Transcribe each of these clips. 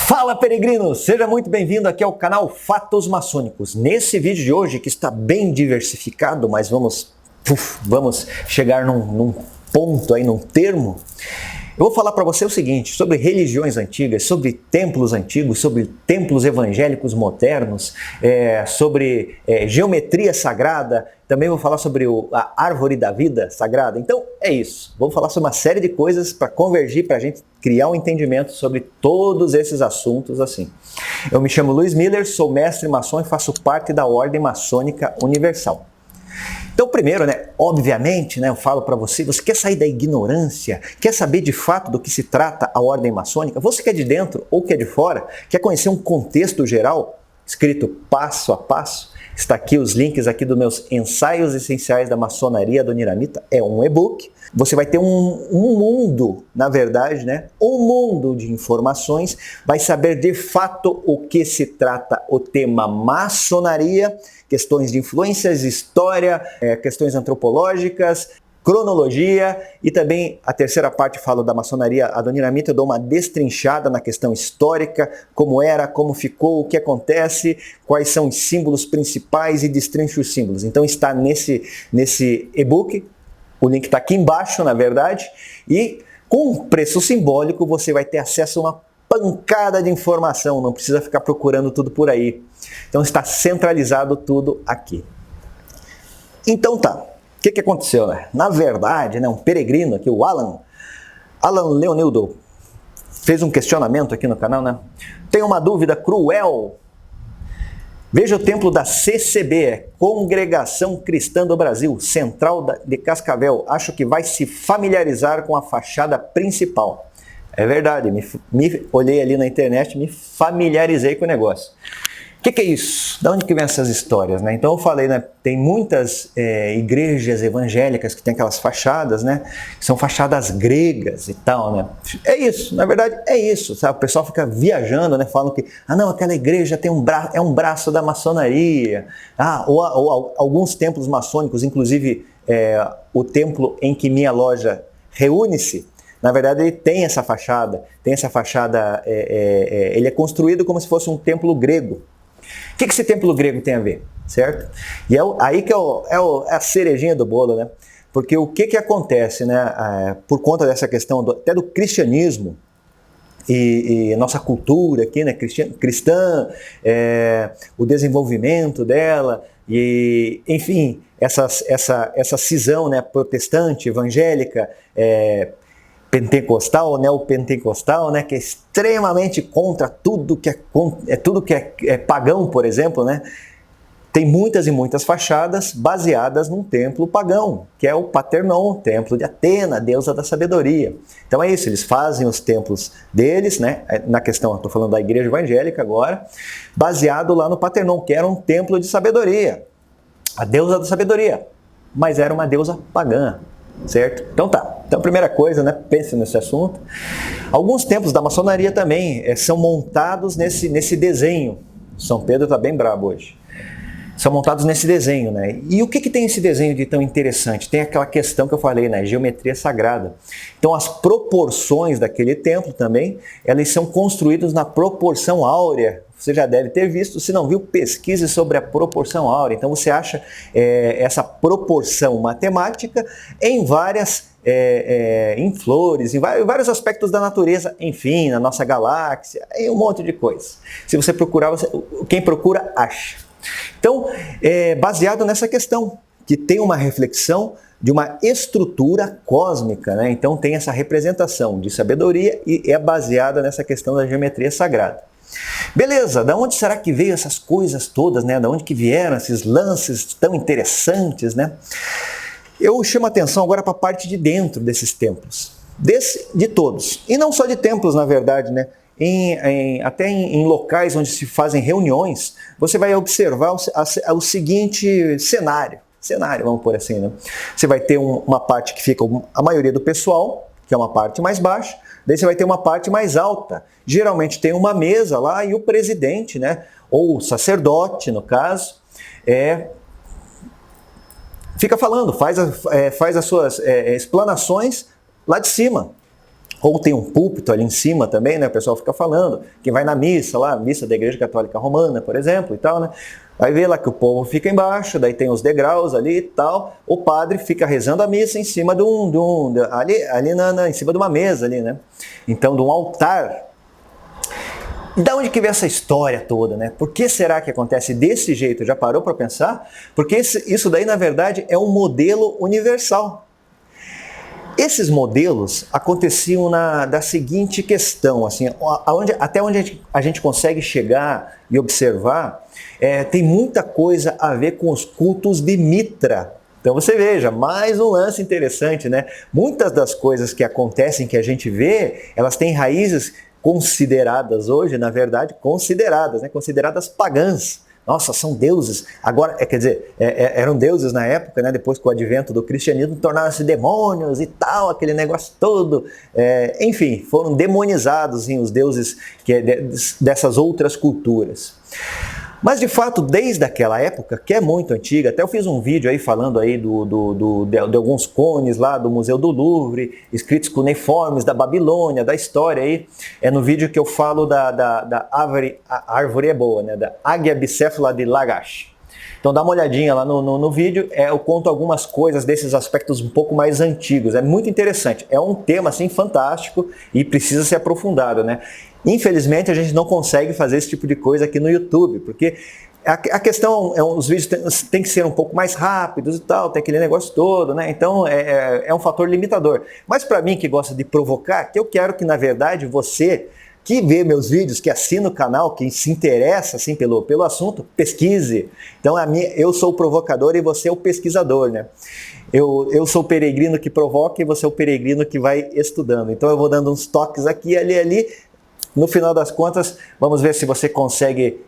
Fala, peregrino! Seja muito bem-vindo aqui ao canal Fatos Maçônicos. Nesse vídeo de hoje, que está bem diversificado, mas vamos chegar num ponto aí, num termo, eu vou falar para você o seguinte, sobre religiões antigas, sobre templos antigos, sobre templos evangélicos modernos, sobre geometria sagrada, também vou falar sobre a árvore da vida sagrada. Então é isso, vou falar sobre uma série de coisas para convergir, para a gente criar um entendimento sobre todos esses assuntos assim. Eu me chamo Luiz Miller, sou mestre maçom e faço parte da Ordem Maçônica Universal. Então, primeiro, obviamente, eu falo para você, você quer sair da ignorância, quer saber de fato do que se trata a ordem maçônica, você que é de dentro ou que é de fora, quer conhecer um contexto geral, escrito passo a passo, está aqui os links aqui dos meus ensaios essenciais da maçonaria do Niramita, é um e-book. Você vai ter um mundo, na verdade, um mundo de informações, vai saber de fato o que se trata o tema maçonaria, questões de influências, história, questões antropológicas, cronologia e também a terceira parte falo da maçonaria, a do Niramita, eu dou uma destrinchada na questão histórica, como era, como ficou, o que acontece, quais são os símbolos principais e destrincho os símbolos. Então está nesse e-book, o link está aqui embaixo, na verdade, e com um preço simbólico você vai ter acesso a uma pancada de informação, não precisa ficar procurando tudo por aí. Então está centralizado tudo aqui. Então tá, o que aconteceu? Na verdade, um peregrino aqui, o Alan Leonildo, fez um questionamento aqui no canal, Tem uma dúvida cruel. Veja o templo da CCB, Congregação Cristã do Brasil, Central de Cascavel. Acho que vai se familiarizar com a fachada principal. É verdade, me olhei ali na internet, me familiarizei com o negócio. O que é isso? De onde que vem essas histórias? Então eu falei, tem muitas igrejas evangélicas que tem aquelas fachadas, que são fachadas gregas e tal, É isso, na verdade é isso, sabe? O pessoal fica viajando, falam que, não, aquela igreja tem é um braço da maçonaria, ou alguns templos maçônicos, inclusive o templo em que minha loja reúne-se, na verdade ele tem essa fachada, ele é construído como se fosse um templo grego. O que esse templo grego tem a ver, certo? E aí que é a cerejinha do bolo, Porque o que acontece, por conta dessa questão até do cristianismo e nossa cultura aqui, cristã, o desenvolvimento dela, e enfim, essa cisão, protestante, evangélica, pentecostal, neopentecostal, que é extremamente contra tudo que é pagão, por exemplo, Tem muitas e muitas fachadas baseadas num templo pagão, que é o Paternon, templo de Atena, deusa da sabedoria. Então é isso, eles fazem os templos deles, na questão, estou falando da igreja evangélica agora, baseado lá no Paternon, que era um templo de sabedoria, a deusa da sabedoria, mas era uma deusa pagã. Certo? Então tá. Então, primeira coisa, pense nesse assunto. Alguns templos da maçonaria também são montados nesse desenho. São Pedro está bem brabo hoje. São montados nesse desenho, E o que tem esse desenho de tão interessante? Tem aquela questão que eu falei, geometria sagrada. Então, as proporções daquele templo também, elas são construídas na proporção áurea. Você já deve ter visto, se não viu, pesquise sobre a proporção áurea. Então você acha essa proporção matemática em em flores, em vários aspectos da natureza, enfim, na nossa galáxia, em um monte de coisas. Se você procurar, quem procura, acha. Então, baseado nessa questão, que tem uma reflexão de uma estrutura cósmica, Então tem essa representação de sabedoria e é baseada nessa questão da geometria sagrada. Beleza, da onde será que veio essas coisas todas, Da onde que vieram esses lances tão interessantes, Eu chamo a atenção agora para a parte de dentro desses templos, de todos, e não só de templos, na verdade, até em locais onde se fazem reuniões, você vai observar o seguinte cenário, vamos por assim, Você vai ter uma parte que fica a maioria do pessoal, que é uma parte mais baixa, daí você vai ter uma parte mais alta. Geralmente tem uma mesa lá e o presidente, ou o sacerdote, no caso, fica falando, faz as suas explanações lá de cima. Ou tem um púlpito ali em cima também, né? O pessoal fica falando. Quem vai na missa lá, missa da Igreja Católica Romana, por exemplo, e tal, né? Vai ver lá que o povo fica embaixo, daí tem os degraus ali e tal. O padre fica rezando a missa em cima em cima de uma mesa ali, né? Então, de um altar. E da onde que vem essa história toda, né? Por que será que acontece desse jeito? Já parou para pensar? Porque isso daí, na verdade, é um modelo universal. Esses modelos aconteciam da seguinte questão, assim, até onde a gente consegue chegar e observar, tem muita coisa a ver com os cultos de Mitra. Então você veja, mais um lance interessante, né? Muitas das coisas que acontecem, que a gente vê, elas têm raízes consideradas hoje, na verdade, consideradas pagãs. Nossa, são deuses. Agora, quer dizer, eram deuses na época, né? Depois com o advento do cristianismo, tornaram-se demônios e tal, aquele negócio todo. Enfim, foram demonizados os deuses dessas outras culturas. Mas, de fato, desde aquela época, que é muito antiga, até eu fiz um vídeo aí falando aí de alguns cones lá do Museu do Louvre, escritos cuneiformes da Babilônia, da história aí. É no vídeo que eu falo da árvore, a árvore é boa, né? Da Águia Bicéfala de Lagash. Então dá uma olhadinha lá no vídeo, eu conto algumas coisas desses aspectos um pouco mais antigos. É muito interessante, é um tema assim fantástico e precisa ser aprofundado, né? Infelizmente a gente não consegue fazer esse tipo de coisa aqui no YouTube, porque a questão os vídeos tem que ser um pouco mais rápidos e tal, tem aquele negócio todo, né? Então é um fator limitador. Mas para mim que gosta de provocar, que eu quero que na verdade você que vê meus vídeos, que assina o canal, que se interessa assim, pelo assunto, pesquise. Então eu sou o provocador e você é o pesquisador, né? Eu sou o peregrino que provoca e você é o peregrino que vai estudando. Então eu vou dando uns toques aqui, ali. No final das contas, vamos ver se você consegue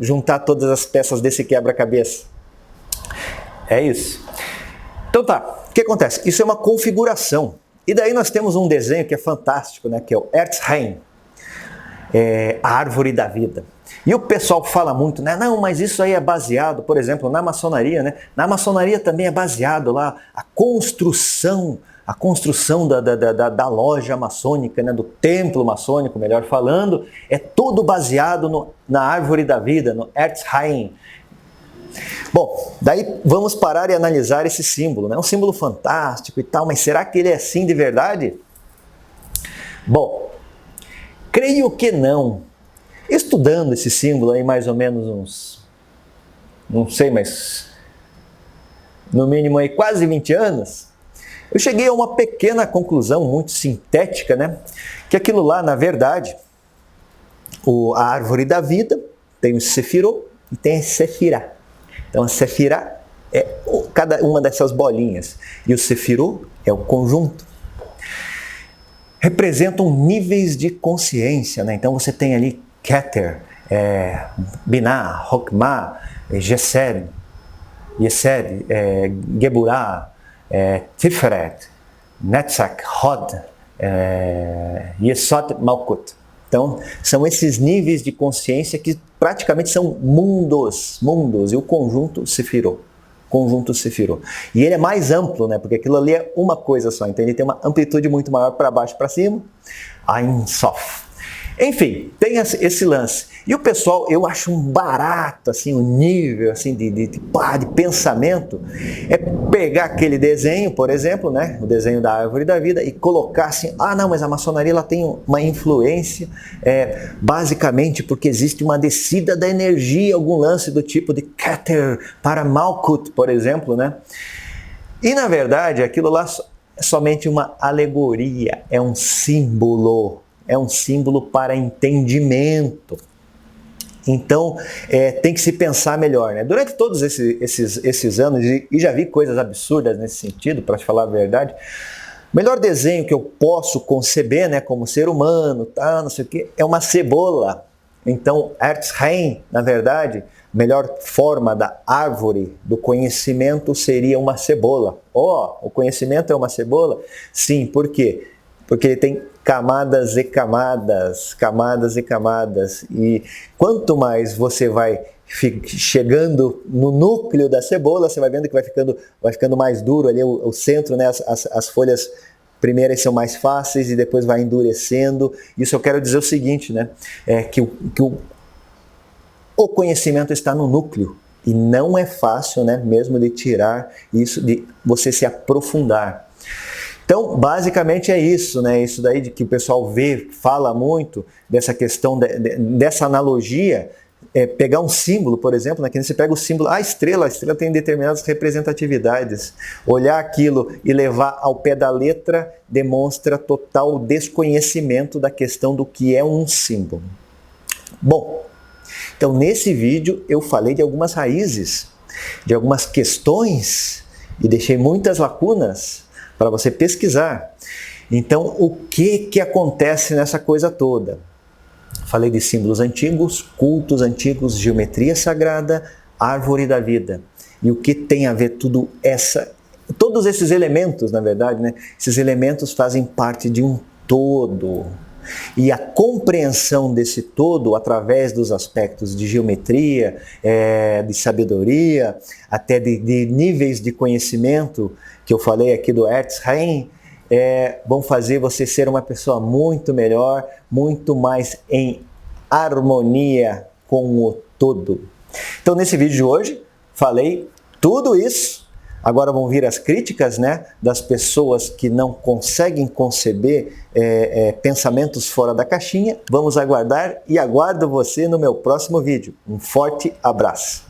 juntar todas as peças desse quebra-cabeça. É isso. Então tá, o que acontece? Isso é uma configuração. E daí nós temos um desenho que é fantástico, né? Que é o Erzheim, a árvore da vida. E o pessoal fala muito, né? Não, mas isso aí é baseado, por exemplo, na maçonaria, né? Na maçonaria também é baseado lá a construção da loja maçônica, né? Do templo maçônico, melhor falando, é tudo baseado na árvore da vida, no Erzheim. Bom, daí vamos parar e analisar esse símbolo, né? É um símbolo fantástico e tal, mas será que ele é assim de verdade? Bom, creio que não. Estudando esse símbolo aí mais ou menos não sei, mas no mínimo aí quase 20 anos, eu cheguei a uma pequena conclusão muito sintética, né? Que aquilo lá, na verdade, a árvore da vida tem o Sefirot e tem a Sefirah. Então a Sefirah é cada uma dessas bolinhas e o Sefirot é o conjunto. Representam níveis de consciência, né? Então você tem ali Keter, Binah, Hokmah, Gesed, Yesed, Geburah, Tiferet, Netzach, Hod, Yesod, Malkut. Então, são esses níveis de consciência que praticamente são mundos, e o conjunto Sefirot. E ele é mais amplo, né? Porque aquilo ali é uma coisa só, então ele tem uma amplitude muito maior para baixo e para cima. Ein Sof. Enfim, tem esse lance. E o pessoal, eu acho um barato, assim, o nível assim, de pensamento, é pegar aquele desenho, por exemplo, né, o desenho da árvore da vida, e colocar assim, não, mas a maçonaria ela tem uma influência, basicamente porque existe uma descida da energia, algum lance do tipo de Keter para Malkut, por exemplo, né? E na verdade, aquilo lá é somente uma alegoria, é um símbolo para entendimento. Então, tem que se pensar melhor, né? Durante todos esses anos, e já vi coisas absurdas nesse sentido, para te falar a verdade, o melhor desenho que eu posso conceber, né, como ser humano, não sei o quê, é uma cebola. Então, Erzheim, na verdade, a melhor forma da árvore do conhecimento seria uma cebola. O conhecimento é uma cebola? Sim, por quê? Porque ele tem camadas e camadas, e quanto mais você vai chegando no núcleo da cebola, você vai vendo que vai ficando mais duro ali o centro, né? As folhas Primeiro são mais fáceis e depois vai endurecendo. Isso eu quero dizer o seguinte, né? O conhecimento está no núcleo e não é fácil, né, mesmo de tirar isso, de você se aprofundar. Então, basicamente é isso, né? Isso daí de que o pessoal fala muito dessa questão, dessa analogia. Pegar um símbolo, por exemplo, né, que você pega o símbolo, a estrela tem determinadas representatividades. Olhar aquilo e levar ao pé da letra demonstra total desconhecimento da questão do que é um símbolo. Bom, então nesse vídeo eu falei de algumas raízes, de algumas questões e deixei muitas lacunas para você pesquisar. Então, o que acontece nessa coisa toda? Falei de símbolos antigos, cultos antigos, geometria sagrada, árvore da vida. E o que tem a ver todos esses elementos, na verdade, né? Esses elementos fazem parte de um todo. E a compreensão desse todo, através dos aspectos de geometria, de sabedoria, até de níveis de conhecimento, que eu falei aqui do Erzheim, vão fazer você ser uma pessoa muito melhor, muito mais em harmonia com o todo. Então, nesse vídeo de hoje, falei tudo isso. Agora vão vir as críticas, né, das pessoas que não conseguem conceber pensamentos fora da caixinha. Vamos aguardar e aguardo você no meu próximo vídeo. Um forte abraço!